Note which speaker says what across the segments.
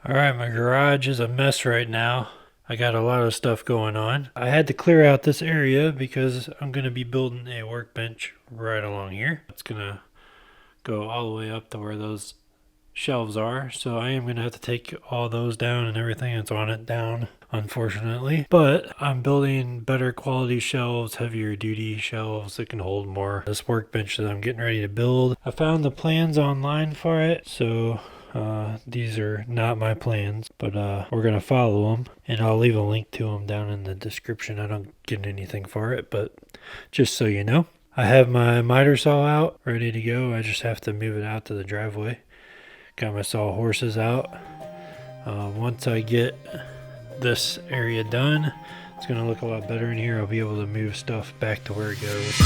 Speaker 1: Alright, my garage is a mess right now. I got a lot of stuff going on. I had to clear out this area because I'm going to be building a workbench right along here. It's going to go all the way up to where those shelves are. So I am going to have to take all those down and everything that's on it down, unfortunately. But I'm building better quality shelves, heavier duty shelves that can hold more. This workbench that I'm getting ready to build, I found the plans online for it. So these are not my plans, but we're gonna follow them, and I'll leave a link to them down in the description. I don't get anything for it, but just so you know. I have my miter saw out, ready to go. I just have to move it out to the driveway. Got my saw horses out. Once I get this area done, it's gonna look a lot better in here. I'll be able to move stuff back to where it goes.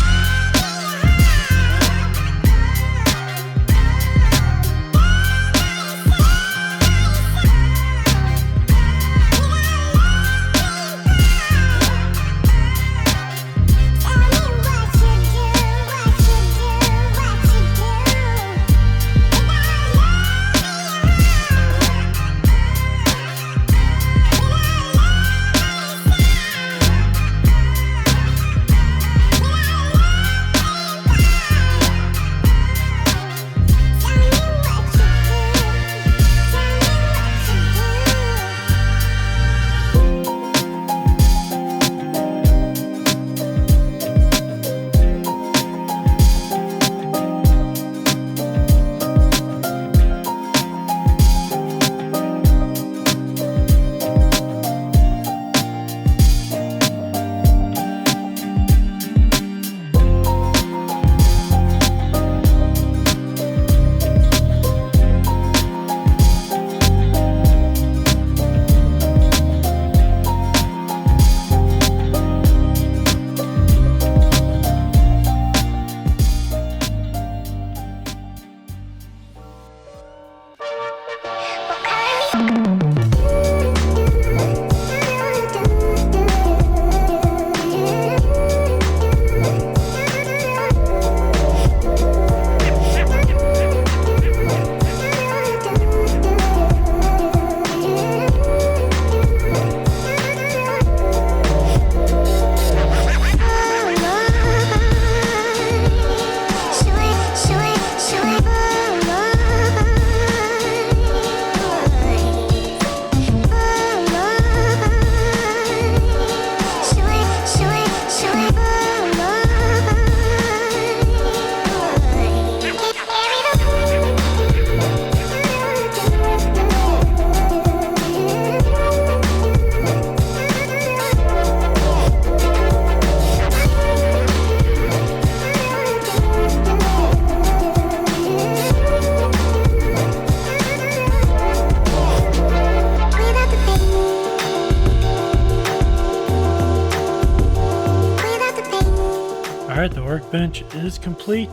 Speaker 1: Alright, the workbench is complete.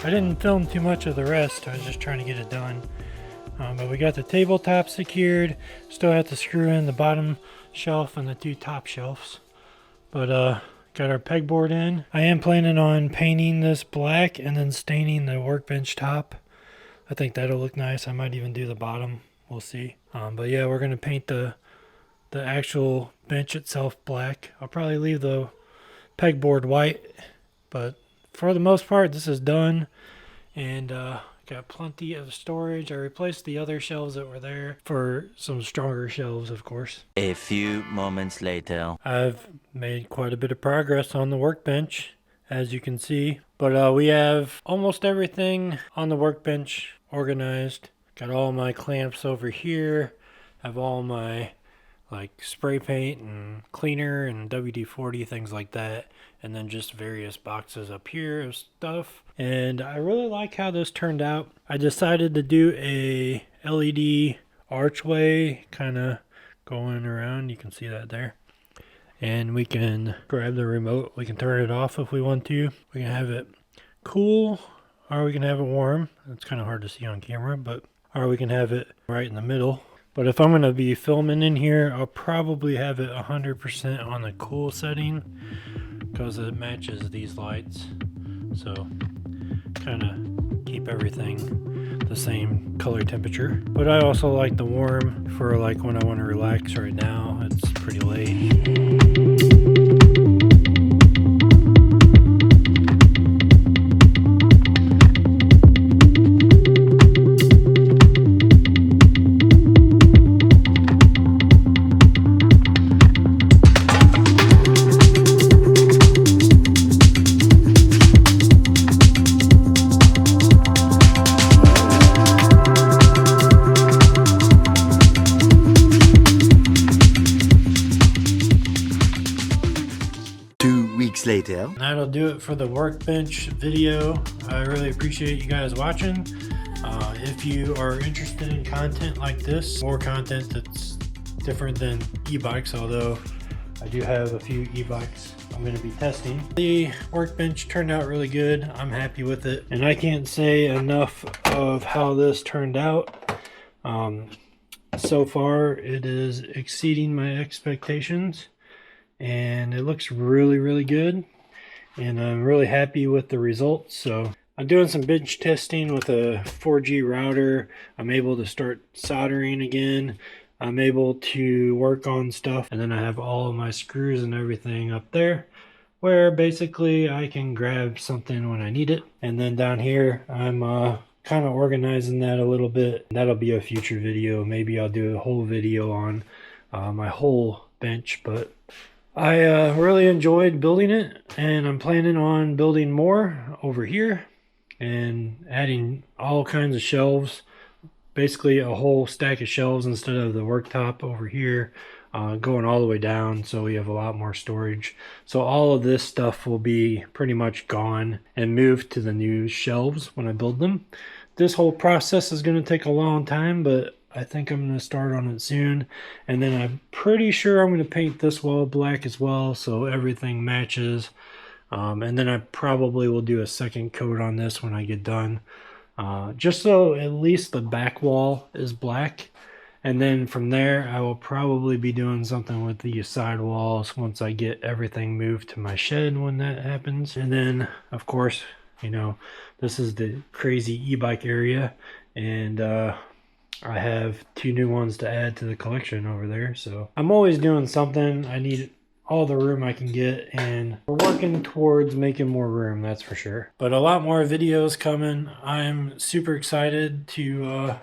Speaker 1: I didn't film too much of the rest. I was just trying to get it done. But we got the tabletop secured. Still have to screw in the bottom shelf and the two top shelves. But got our pegboard in. I am planning on painting this black and then staining the workbench top. I think that'll look nice. I might even do the bottom. We'll see. But yeah, we're going to paint the actual bench itself black. I'll probably leave the pegboard white. But for the most part, this is done, and got plenty of storage. I replaced the other shelves that were there for some stronger shelves, of course.
Speaker 2: A few moments later.
Speaker 1: I've made quite a bit of progress on the workbench, as you can see. But we have almost everything on the workbench organized. Got all my clamps over here. Have all my spray paint and cleaner and WD-40, things like that, and then just various boxes up here of stuff. And I really like how this turned out. I decided to do a LED archway kind of going around. You can see that there. And we can grab the remote. We can turn it off if we want to. We can have it cool, or we can have it warm. It's kind of hard to see on camera, or we can have it right in the middle. But if I'm going to be filming in here, I'll probably have it 100% on the cool setting because it matches these lights. So kind of keep everything the same color temperature. But I also like the warm for like when I want to relax right now. It's pretty late.
Speaker 2: 2 weeks later.
Speaker 1: And that'll do it for the workbench video. I really appreciate you guys watching. If you are interested in content like this, more content that's different than e-bikes, although I do have a few e-bikes I'm going to be testing. The workbench turned out really good. I'm happy with it, and I can't say enough of how this turned out. So far it is exceeding my expectations, and it looks really good, and I'm really happy with the results. So I'm doing some bench testing with a 4G router. I'm able to start soldering again. I'm able to work on stuff, and then I have all of my screws and everything up there where basically I can grab something when I need it. And then down here I'm kind of organizing that a little bit. That'll be a future video. Maybe I'll do a whole video on my whole bench, but I really enjoyed building it, and I'm planning on building more over here and adding all kinds of shelves, basically a whole stack of shelves instead of the worktop over here, going all the way down, so we have a lot more storage. So all of this stuff will be pretty much gone and moved to the new shelves when I build them. This whole process is going to take a long time, but I think I'm going to start on it soon. And then I'm pretty sure I'm going to paint this wall black as well, so everything matches. And then I probably will do a second coat on this when I get done, just so at least the back wall is black. And then from there I will probably be doing something with the side walls once I get everything moved to my shed when that happens. And then of course, you know, this is the crazy e-bike area, and I have 2 new ones to add to the collection over there. So I'm always doing something. I need all the room I can get, and we're working towards making more room, that's for sure. But a lot more videos coming. I'm super excited to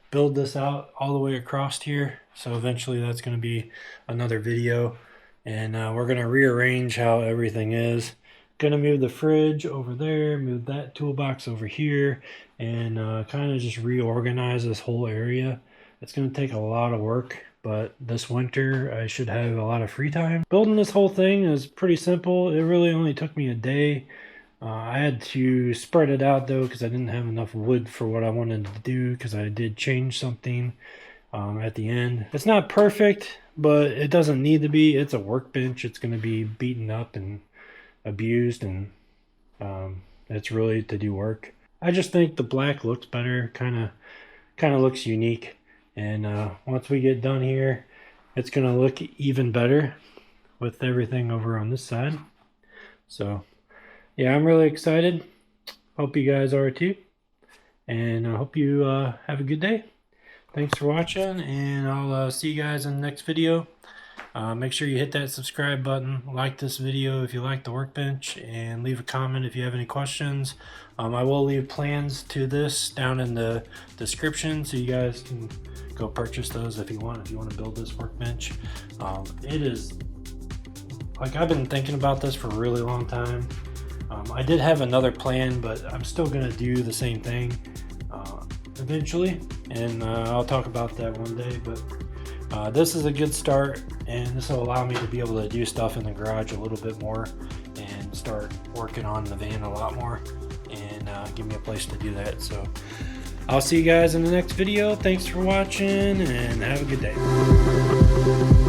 Speaker 1: build this out all the way across here. So eventually that's going to be another video, and we're going to rearrange how everything is. Going to move the fridge over there, move that toolbox over here, and kind of just reorganize this whole area. It's going to take a lot of work, but this winter I should have a lot of free time. Building this whole thing is pretty simple. It really only took me a day. I had to spread it out though, because I didn't have enough wood for what I wanted to do, because I did change something at the end. It's not perfect, but it doesn't need to be. It's a workbench. It's going to be beaten up and abused, and it's really to do work. I just think the black looks better, kind of looks unique. And once we get done here, it's going to look even better with everything over on this side. So yeah, I'm really excited. Hope you guys are too. And I hope you have a good day. Thanks for watching, and I'll see you guys in the next video. Make sure you hit that subscribe button, like this video if you like the workbench, and leave a comment if you have any questions. I will leave plans to this down in the description, so you guys can go purchase those if you want to build this workbench. It is, like, I've been thinking about this for a really long time. I did have another plan, but I'm still going to do the same thing eventually, and I'll talk about that one day. But this is a good start, and this will allow me to be able to do stuff in the garage a little bit more and start working on the van a lot more, and give me a place to do that. So I'll see you guys in the next video. Thanks for watching, and have a good day.